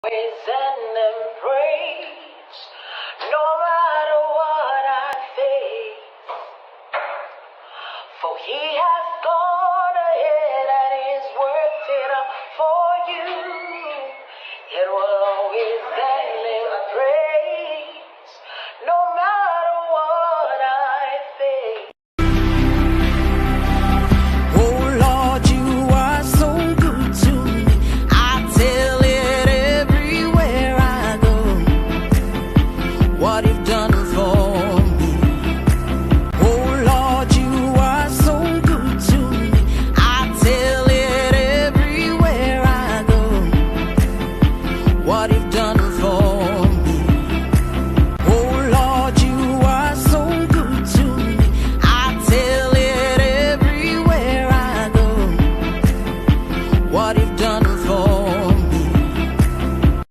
Praise and praise, no matter what I face. For he has gone ahead and is worked it out for you. It will always end in praise, no matter what I face. Oh Lord, you are so good to me. I tell it everywhere I go, what you've done for me. Oh Lord, you are so good to me. I tell it everywhere I go, what you've done